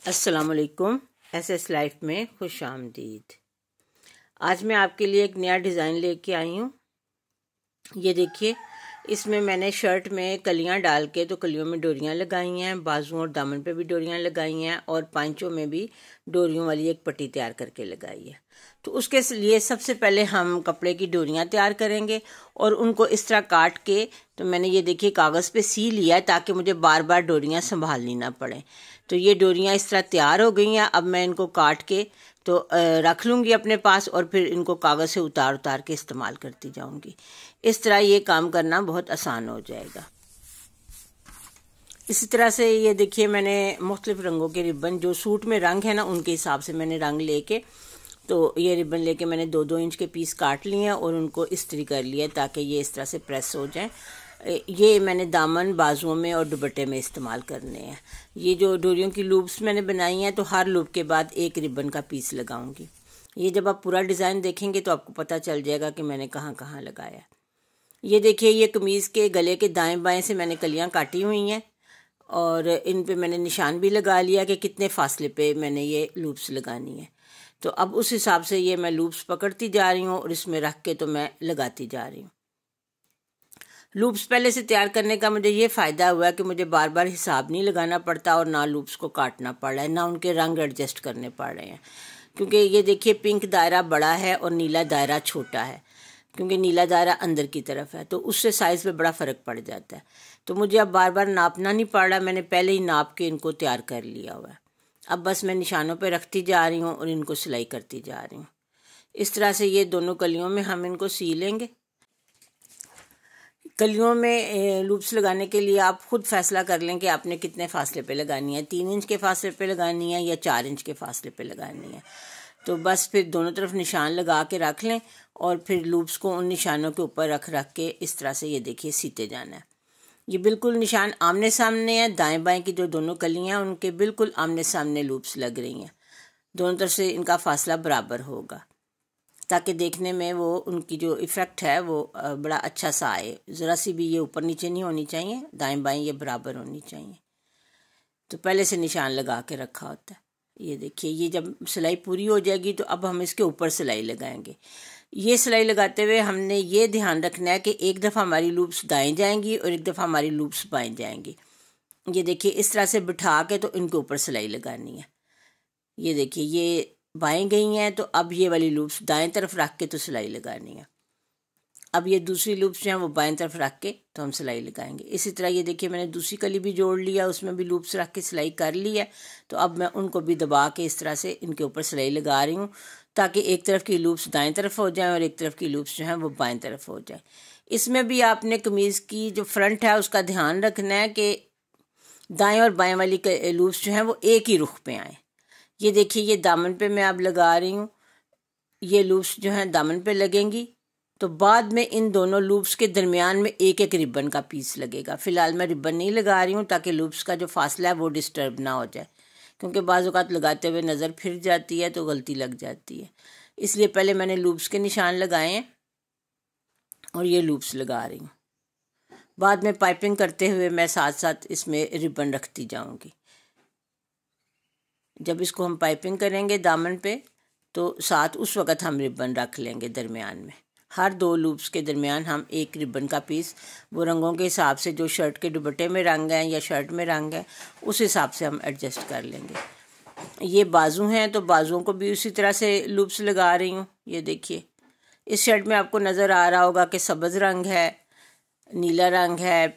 अस्सलामुअलैकुम। SS life में खुश आमदीद। आज मैं आपके लिए एक नया डिज़ाइन लेके आई हूँ। ये देखिए, इसमें मैंने शर्ट में कलियां डाल के तो कलियों में डोरियां लगाई हैं, बाजुओं और दामन पे भी डोरियां लगाई हैं और पांचों में भी डोरियों वाली एक पट्टी तैयार करके लगाई है। तो उसके लिए सबसे पहले हम कपड़े की डोरियां तैयार करेंगे और उनको इस तरह काट के, तो मैंने ये देखिए कागज़ पे सी लिया है ताकि मुझे बार बार डोरियां संभालनी ना पड़े। तो ये डोरियां इस तरह तैयार हो गई हैं। अब मैं इनको काट के तो रख लूँगी अपने पास और फिर इनको कागज़ से उतार उतार के इस्तेमाल करती जाऊँगी। इस तरह ये काम करना बहुत आसान हो जाएगा। इसी तरह से ये देखिए, मैंने मुख्तलिफ रंगों के रिबन, जो सूट में रंग है ना उनके हिसाब से मैंने रंग लेके, तो ये रिबन लेके मैंने 2-2 इंच के पीस काट लिए हैं और उनको इस्त्री कर लिया ताकि ये इस तरह से प्रेस हो जाएं। ये मैंने दामन, बाजुओं में और दुपट्टे में इस्तेमाल करने हैं। ये जो डोरियों की लूप्स मैंने बनाई हैं, तो हर लूप के बाद एक रिबन का पीस लगाऊंगी। ये जब आप पूरा डिज़ाइन देखेंगे तो आपको पता चल जाएगा कि मैंने कहाँ कहाँ लगाया। ये देखिए, ये कमीज़ के गले के दाएं बाएं से मैंने कलियां काटी हुई हैं और इन पे मैंने निशान भी लगा लिया कि कितने फासले पे मैंने ये लूप्स लगानी है। तो अब उस हिसाब से ये मैं लूप्स पकड़ती जा रही हूँ और इसमें रख के तो मैं लगाती जा रही हूँ। लूप्स पहले से तैयार करने का मुझे ये फ़ायदा हुआ कि मुझे बार बार हिसाब नहीं लगाना पड़ता और ना लूप्स को काटना पड़ रहा है, ना उनके रंग एडजस्ट करने पड़ रहे हैं। क्योंकि ये देखिए, पिंक दायरा बड़ा है और नीला दायरा छोटा है, क्योंकि नीला दायरा अंदर की तरफ है, तो उससे साइज़ में बड़ा फ़र्क पड़ जाता है। तो मुझे अब बार बार नापना नहीं पड़ रहा, मैंने पहले ही नाप के इनको तैयार कर लिया हुआ है। अब बस मैं निशानों पे रखती जा रही हूँ और इनको सिलाई करती जा रही हूँ। इस तरह से ये दोनों कलियों में हम इनको सी लेंगे। कलियों में लूप्स लगाने के लिए आप खुद फैसला कर लें कि आपने कितने फासले पे लगानी है, 3 इंच के फासले पे लगानी है या 4 इंच के फासले पे लगानी है। तो बस फिर दोनों तरफ निशान लगा के रख लें और फिर लूप्स को उन निशानों के ऊपर रख के इस तरह से ये देखिए सीते जाना है। ये बिल्कुल निशान आमने सामने है, दाएं बाएं की जो दोनों कलियां हैं उनके बिल्कुल आमने सामने लूप्स लग रही हैं। दोनों तरफ से इनका फासला बराबर होगा ताकि देखने में वो उनकी जो इफ़ेक्ट है वो बड़ा अच्छा सा आए। ज़रा सी भी ये ऊपर नीचे नहीं होनी चाहिए, दाएं बाएं ये बराबर होनी चाहिए। तो पहले से निशान लगा के रखा होता है। ये देखिए, ये जब सिलाई पूरी हो जाएगी तो अब हम इसके ऊपर सिलाई लगाएंगे। ये सिलाई लगाते हुए हमने ये ध्यान रखना है कि एक दफ़ा हमारी लूप्स दाएं जाएंगी और एक दफ़ा हमारी लूप्स बाएं जाएंगी। ये देखिए, इस तरह से बिठा के तो इनके ऊपर सिलाई लगानी है। ये देखिए, ये बाएं गई हैं तो अब ये वाली लूप्स दाएं तरफ रख के तो सिलाई लगानी है। अब ये दूसरी लूप्स जो हैं वो बाएं तरफ रख के तो हम सिलाई लगाएंगे। इसी तरह ये देखिए, मैंने दूसरी कली भी जोड़ लिया, उसमें भी लूप्स रख के सिलाई कर ली है। तो अब मैं उनको भी दबा के इस तरह से इनके ऊपर सिलाई लगा रही हूँ ताकि एक तरफ की लूप्स दाएं तरफ हो जाएं और एक तरफ की लूप्स जो हैं वो बाएं तरफ हो जाए। इसमें भी आपने कमीज़ की जो फ्रंट है उसका ध्यान रखना है कि दाएं और बाएं वाली लूप्स जो हैं वो एक ही रुख पे आए। ये देखिए, ये दामन पे मैं अब लगा रही हूँ। ये लूप्स जो हैं दामन पे लगेंगी तो बाद में इन दोनों लूप्स के दरमियान में एक एक रिबन का पीस लगेगा। फ़िलहाल मैं रिबन नहीं लगा रही हूँ ताकि लूप्स का जो फासला है वो डिस्टर्ब ना हो जाए, क्योंकि बाज़ औक़ात लगाते हुए नज़र फिर जाती है तो गलती लग जाती है। इसलिए पहले मैंने लूप्स के निशान लगाए हैं और ये लूप्स लगा रही हूँ। बाद में पाइपिंग करते हुए मैं साथ साथ इसमें रिबन रखती जाऊँगी। जब इसको हम पाइपिंग करेंगे दामन पे तो साथ उस वक़्त हम रिबन रख लेंगे दरमियान में। हर 2 लूप्स के दरमियान हम एक रिबन का पीस, वो रंगों के हिसाब से जो शर्ट के दुपट्टे में रंग है या शर्ट में रंग है उस हिसाब से हम एडजस्ट कर लेंगे। ये बाजू हैं तो बाजुओं को भी उसी तरह से लूप्स लगा रही हूँ। ये देखिए, इस शर्ट में आपको नज़र आ रहा होगा कि सब्ज़ रंग है, नीला रंग है,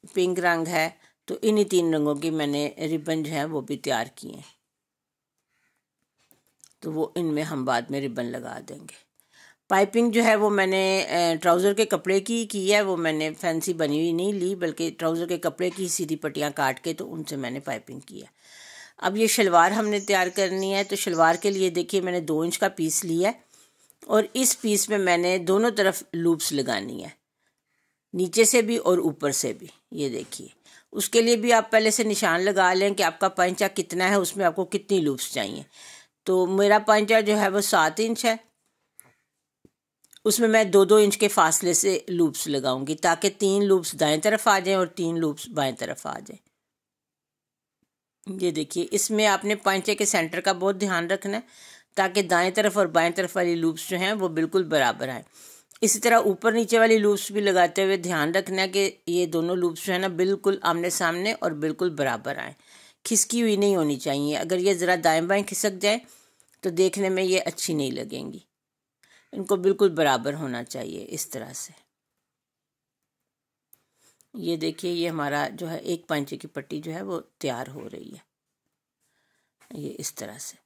पिंक रंग है। तो इन्हीं 3 रंगों की मैंने रिबन जो है वो भी तैयार किए हैं, तो वो इनमें हम बाद में रिबन लगा देंगे। पाइपिंग जो है वो मैंने ट्राउज़र के कपड़े की है। वो मैंने फैंसी बनी हुई नहीं ली, बल्कि ट्राउज़र के कपड़े की सीधी पट्टियाँ काट के तो उनसे मैंने पाइपिंग की है। अब ये शलवार हमने तैयार करनी है। तो शलवार के लिए देखिए, मैंने 2 इंच का पीस लिया है और इस पीस में मैंने दोनों तरफ लूप्स लगानी है, नीचे से भी और ऊपर से भी। ये देखिए, उसके लिए भी आप पहले से निशान लगा लें कि आपका पंचा कितना है, उसमें आपको कितनी लूप्स चाहिए। तो मेरा पंचा जो है वो 7 इंच है, उसमें मैं 2-2 इंच के फासले से लूप्स लगाऊंगी ताकि 3 लूप्स दाएं तरफ आ जाएं और 3 लूप्स बाएं तरफ आ जाएं। ये देखिए, इसमें आपने पांचे के सेंटर का बहुत ध्यान रखना है ताकि दाएं तरफ और बाएं तरफ वाली लूप्स जो हैं वो बिल्कुल बराबर आए। इसी तरह ऊपर नीचे वाली लूप्स भी लगाते हुए ध्यान रखना है कि ये दोनों लूप्स जो है ना बिल्कुल आमने सामने और बिल्कुल बराबर आए, खिसकी हुई नहीं होनी चाहिए। अगर ये ज़रा दाएं बाएं खिसक जाए तो देखने में ये अच्छी नहीं लगेंगी। इनको बिल्कुल बराबर होना चाहिए इस तरह से। ये देखिए, ये हमारा जो है एक पांचे की पट्टी जो है वो तैयार हो रही है, ये इस तरह से।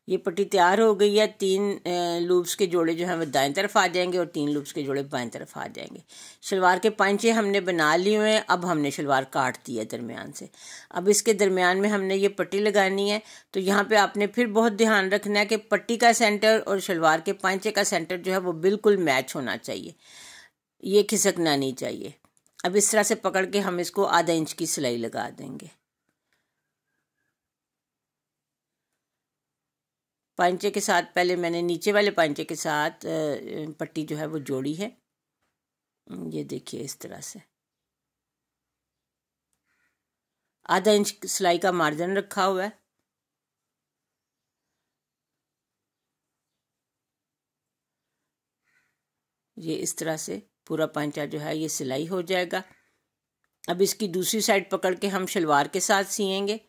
ये पट्टी तैयार हो गई है। 3 लूप्स के जोड़े जो हैं वो दाएं तरफ आ जाएंगे और 3 लूप्स के जोड़े बाएं तरफ आ जाएंगे। शलवार के पांचे हमने बना लिए हुए हैं। अब हमने शलवार काट दी है दरमियान से। अब इसके दरमियान में हमने ये पट्टी लगानी है। तो यहाँ पे आपने फिर बहुत ध्यान रखना है कि पट्टी का सेंटर और शलवार के पांचे का सेंटर जो है वो बिल्कुल मैच होना चाहिए, ये खिसकना नहीं चाहिए। अब इस तरह से पकड़ के हम इसको आधा इंच की सिलाई लगा देंगे। पांचे के साथ पहले मैंने नीचे वाले पांचे के साथ पट्टी जो है वो जोड़ी है। ये देखिए, इस तरह से आधा इंच सिलाई का मार्जिन रखा हुआ है। ये इस तरह से पूरा पांचा जो है ये सिलाई हो जाएगा। अब इसकी दूसरी साइड पकड़ के हम शलवार के साथ सिएंगे।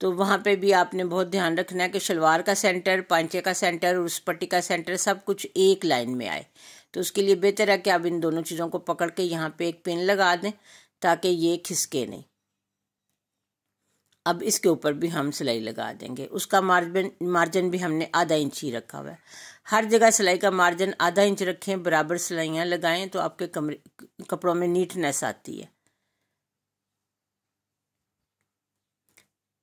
तो वहाँ पे भी आपने बहुत ध्यान रखना है कि शलवार का सेंटर, पांचे का सेंटर और उस पट्टी का सेंटर सब कुछ एक लाइन में आए। तो उसके लिए बेहतर है कि आप इन दोनों चीज़ों को पकड़ के यहाँ पे एक पिन लगा दें ताकि ये खिसके नहीं। अब इसके ऊपर भी हम सिलाई लगा देंगे। उसका मार्जिन भी हमने आधा इंच ही रखा हुआ है। हर जगह सिलाई का मार्जिन आधा इंच रखें, बराबर सिलाइयाँ लगाएं तो आपके कपड़ों में नीटनेस आती है।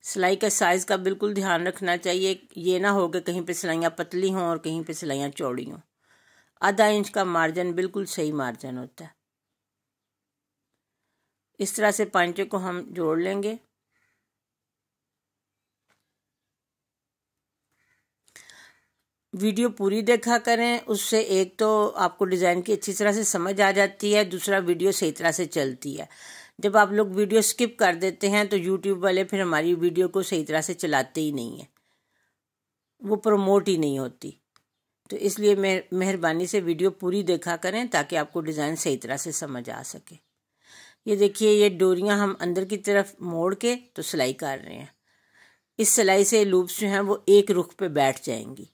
सिलाई का साइज़ का बिल्कुल ध्यान रखना चाहिए। ये ना हो कि कहीं पे सिलाइयाँ पतली हों और कहीं पे सिलाइयाँ चौड़ी हों। आधा इंच का मार्जिन बिल्कुल सही मार्जिन होता है। इस तरह से पांचे को हम जोड़ लेंगे। वीडियो पूरी देखा करें, उससे एक तो आपको डिज़ाइन की अच्छी तरह से समझ आ जाती है, दूसरा वीडियो सही तरह से चलती है। जब आप लोग वीडियो स्किप कर देते हैं तो यूट्यूब वाले फिर हमारी वीडियो को सही तरह से चलाते ही नहीं है, वो प्रमोट ही नहीं होती। तो इसलिए मेहरबानी से वीडियो पूरी देखा करें ताकि आपको डिज़ाइन सही तरह से समझ आ सके। ये देखिए, ये डोरियां हम अंदर की तरफ मोड़ के तो सिलाई कर रहे हैं। इस सिलाई से लूप्स जो हैं वो एक रुख पे बैठ जाएंगी।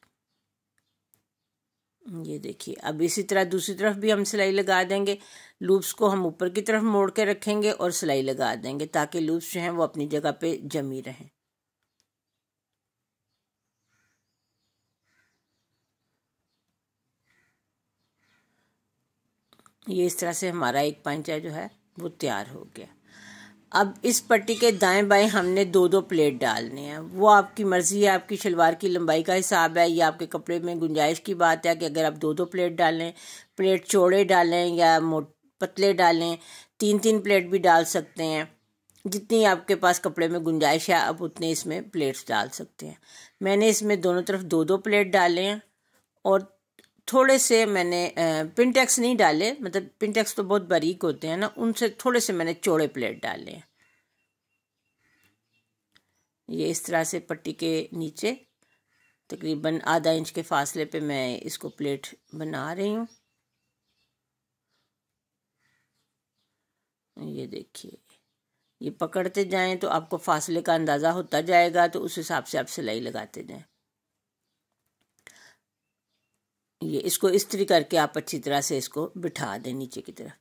ये देखिए, अब इसी तरह दूसरी तरफ भी हम सिलाई लगा देंगे। लूप्स को हम ऊपर की तरफ मोड़ के रखेंगे और सिलाई लगा देंगे ताकि लूप्स जो हैं वो अपनी जगह पे जमी रहें। ये इस तरह से हमारा एक पांचा जो है वो तैयार हो गया। अब इस पट्टी के दाएं बाएं हमने 2-2 प्लेट डालने हैं। वो आपकी मर्ज़ी है, आपकी शलवार की लंबाई का हिसाब है या आपके कपड़े में गुंजाइश की बात है कि अगर आप 2-2 प्लेट डालें, प्लेट चौड़े डालें या पतले डालें, 3-3 प्लेट भी डाल सकते हैं। जितनी आपके पास कपड़े में गुंजाइश है आप उतने इसमें प्लेट्स डाल सकते हैं। मैंने इसमें दोनों तरफ 2-2 प्लेट डाले हैं और थोड़े से मैंने पिनटेक्स नहीं डाले, मतलब पिनटेक्स तो बहुत बारीक होते हैं ना, उनसे थोड़े से मैंने चौड़े प्लेट डाले हैं। ये इस तरह से पट्टी के नीचे तकरीबन आधा इंच के फासले पे मैं इसको प्लेट बना रही हूँ। ये देखिए, ये पकड़ते जाएं तो आपको फासले का अंदाज़ा होता जाएगा, तो उस हिसाब से आप सिलाई लगाते जाएं। ये इसको इस्त्री करके आप अच्छी तरह से इसको बिठा दें नीचे की तरफ।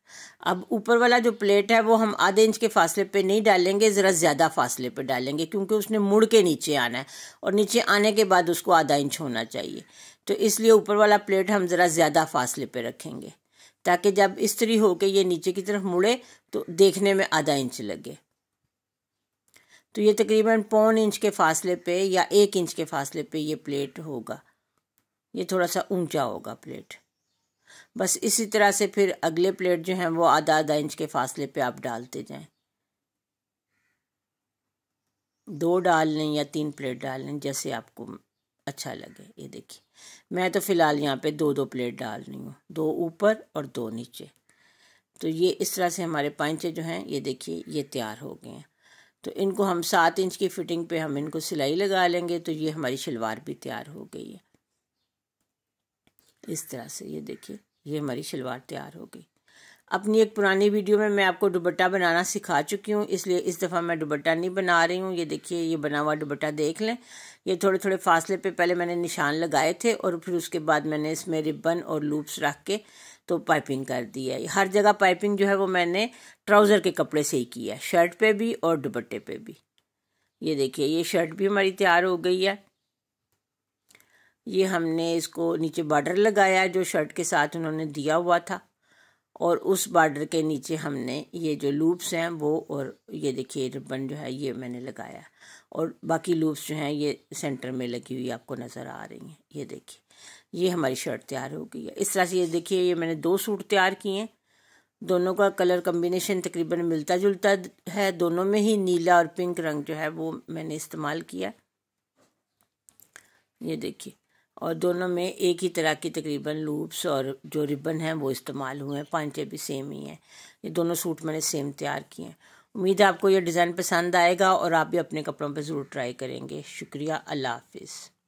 अब ऊपर वाला जो प्लेट है वो हम आधे इंच के फासले पे नहीं डालेंगे, ज़रा ज़्यादा फासले पे डालेंगे क्योंकि उसने मुड़ के नीचे आना है और नीचे आने के बाद उसको आधा इंच होना चाहिए। तो इसलिए ऊपर वाला प्लेट हम ज़रा ज़्यादा फासले पे रखेंगे ताकि जब इस्त्री होके ये नीचे की तरफ मुड़े तो देखने में आधा इंच लगे। तो ये तकरीबन 1.25 इंच के फासले पे या 1 इंच के फासले पे ये प्लेट होगा। ये थोड़ा सा ऊंचा होगा प्लेट। बस इसी तरह से फिर अगले प्लेट जो हैं वो आधा इंच के फासले पे आप डालते जाएं। 2 डाल लें या 3 प्लेट डाल लें, जैसे आपको अच्छा लगे। ये देखिए, मैं तो फ़िलहाल यहाँ पे 2-2 प्लेट डाल रही हूँ, 2 ऊपर और 2 नीचे। तो ये इस तरह से हमारे पांचे जो हैं ये देखिए ये तैयार हो गए हैं। तो इनको हम 7 इंच की फिटिंग पे हम इनको सिलाई लगा लेंगे तो ये हमारी शलवार भी तैयार हो गई है। इस तरह से ये देखिए ये हमारी शलवार तैयार हो गई। अपनी एक पुरानी वीडियो में मैं आपको दुपट्टा बनाना सिखा चुकी हूँ, इसलिए इस दफ़ा मैं दुपट्टा नहीं बना रही हूँ। ये देखिए ये बना हुआ दुपट्टा देख लें। ये थोड़े थोड़े फासले पे पहले मैंने निशान लगाए थे और फिर उसके बाद मैंने इसमें रिबन और लूप्स रख के तो पाइपिंग कर दी है। हर जगह पाइपिंग जो है वो मैंने ट्राउज़र के कपड़े से ही की है, शर्ट पे भी और दुपट्टे पे भी। ये देखिए ये शर्ट भी हमारी तैयार हो गई है। ये हमने इसको नीचे बॉर्डर लगाया जो शर्ट के साथ उन्होंने दिया हुआ था, और उस बॉर्डर के नीचे हमने ये जो लूप्स हैं वो, और ये देखिए रिबन जो है ये मैंने लगाया, और बाकी लूप्स जो हैं ये सेंटर में लगी हुई आपको नज़र आ रही हैं। ये देखिए ये हमारी शर्ट तैयार हो गई है। इस तरह से ये देखिए ये मैंने 2 सूट तैयार किए हैं। दोनों का कलर कम्बिनेशन तकरीबन मिलता जुलता है, दोनों में ही नीला और पिंक रंग जो है वो मैंने इस्तेमाल किया। ये देखिए, और दोनों में एक ही तरह की तकरीबन लूप्स और जो रिबन हैं वो इस्तेमाल हुए हैं। पांचे भी सेम ही हैं। ये दोनों सूट मैंने सेम तैयार किए हैं। उम्मीद है आपको ये डिज़ाइन पसंद आएगा और आप भी अपने कपड़ों पे ज़रूर ट्राई करेंगे। शुक्रिया, अल्लाह हाफिज़।